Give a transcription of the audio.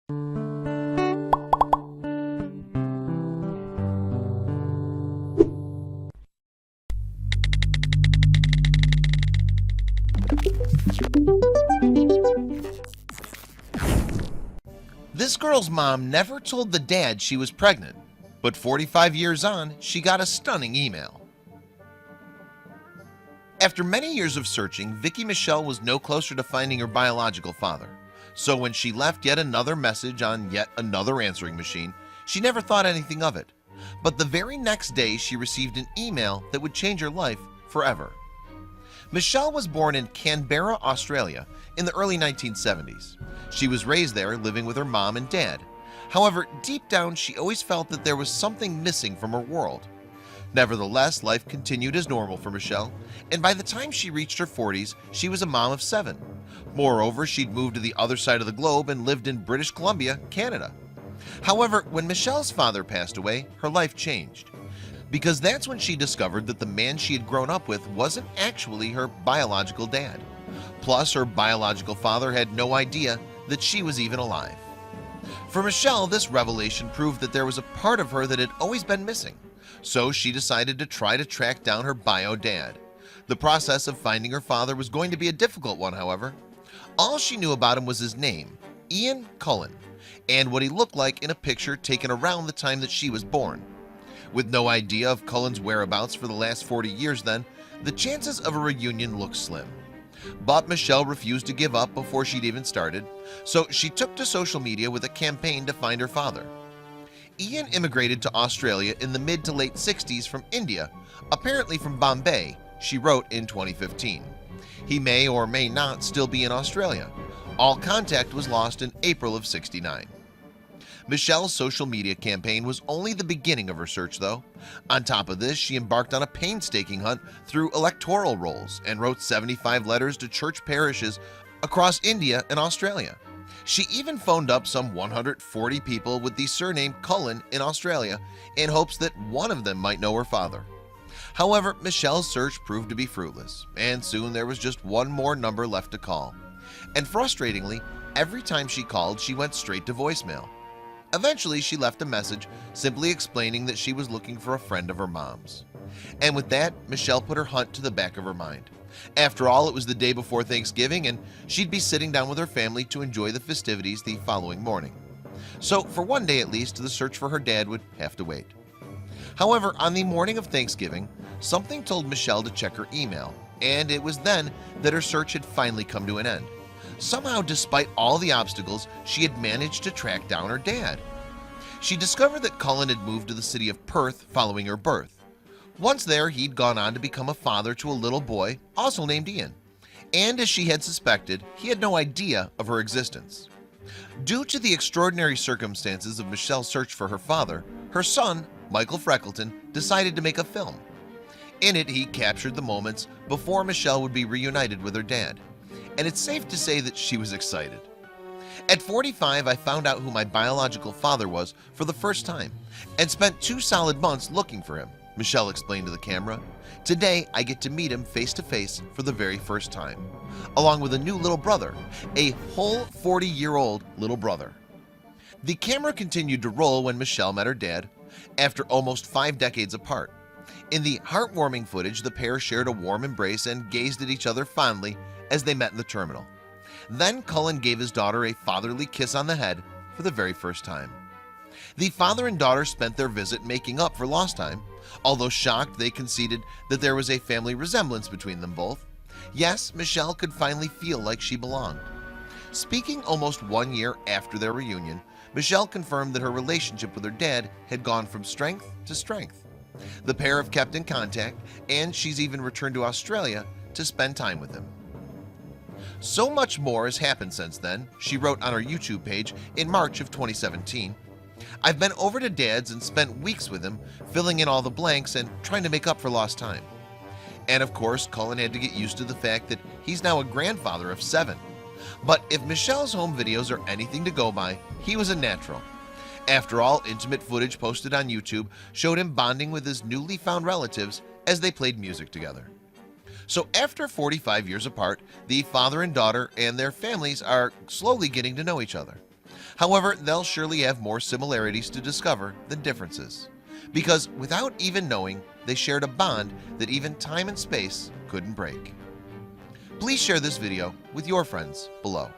This girl's mom never told the dad she was pregnant, but 45 years on, she got a stunning email. After many years of searching, Vicky Michelle was no closer to finding her biological father. So when she left yet another message on yet another answering machine, she never thought anything of it. But the very next day, she received an email that would change her life forever. Michelle was born in Canberra, Australia in the early 1970s. She was raised there, living with her mom and dad. However, deep down, she always felt that there was something missing from her world. Nevertheless, life continued as normal for Michelle, and by the time she reached her 40s, she was a mom of 7. Moreover, she'd moved to the other side of the globe and lived in British Columbia, Canada. However, when Michelle's father passed away, her life changed, because that's when she discovered that the man she had grown up with wasn't actually her biological dad. Plus, her biological father had no idea that she was even alive. For Michelle, this revelation proved that there was a part of her that had always been missing. So she decided to try to track down her bio dad. The process of finding her father was going to be a difficult one, however. All she knew about him was his name, Ian Cullen, and what he looked like in a picture taken around the time that she was born. With no idea of Cullen's whereabouts for the last 40 years then, the chances of a reunion looked slim. But Michelle refused to give up before she'd even started, so she took to social media with a campaign to find her father. Ian immigrated to Australia in the mid to late 60s from India, apparently from Bombay, she wrote in 2015. He may or may not still be in Australia. All contact was lost in April of '69. Michelle's social media campaign was only the beginning of her search, though. On top of this, she embarked on a painstaking hunt through electoral rolls and wrote 75 letters to church parishes across India and Australia. She even phoned up some 140 people with the surname Cullen in Australia in hopes that one of them might know her father. However, Michelle's search proved to be fruitless, and soon there was just one more number left to call. And frustratingly, every time she called, she went straight to voicemail. Eventually, she left a message simply explaining that she was looking for a friend of her mom's. And with that, Michelle put her hunt to the back of her mind. After all, it was the day before Thanksgiving, and she'd be sitting down with her family to enjoy the festivities the following morning. So, for one day at least, the search for her dad would have to wait. However, on the morning of Thanksgiving, something told Michelle to check her email, and it was then that her search had finally come to an end. Somehow, despite all the obstacles, she had managed to track down her dad. She discovered that Cullen had moved to the city of Perth following her birth. Once there, he'd gone on to become a father to a little boy, also named Ian. And as she had suspected, he had no idea of her existence. Due to the extraordinary circumstances of Michelle's search for her father, her son, Michael Freckleton, decided to make a film. In it, he captured the moments before Michelle would be reunited with her dad. And it's safe to say that she was excited. At 45, I found out who my biological father was for the first time and spent 2 solid months looking for him, Michelle explained to the camera. Today, I get to meet him face to face for the very first time, along with a new little brother, a whole 40-year-old little brother. The camera continued to roll when Michelle met her dad after almost 5 decades apart. In the heartwarming footage, the pair shared a warm embrace and gazed at each other fondly as they met in the terminal. Then Cullen gave his daughter a fatherly kiss on the head for the very first time. The father and daughter spent their visit making up for lost time. Although shocked, they conceded that there was a family resemblance between them both. Yes, Michelle could finally feel like she belonged. Speaking almost 1 year after their reunion, Michelle confirmed that her relationship with her dad had gone from strength to strength. The pair have kept in contact, and she's even returned to Australia to spend time with him. So much more has happened since then, she wrote on her YouTube page in March of 2017. I've been over to Dad's and spent weeks with him, filling in all the blanks and trying to make up for lost time. And of course, Cullen had to get used to the fact that he's now a grandfather of 7. But if Michelle's home videos are anything to go by, he was a natural. After all, intimate footage posted on YouTube showed him bonding with his newly found relatives as they played music together. So after 45 years apart, the father and daughter and their families are slowly getting to know each other. However, they'll surely have more similarities to discover than differences, because without even knowing, they shared a bond that even time and space couldn't break. Please share this video with your friends below.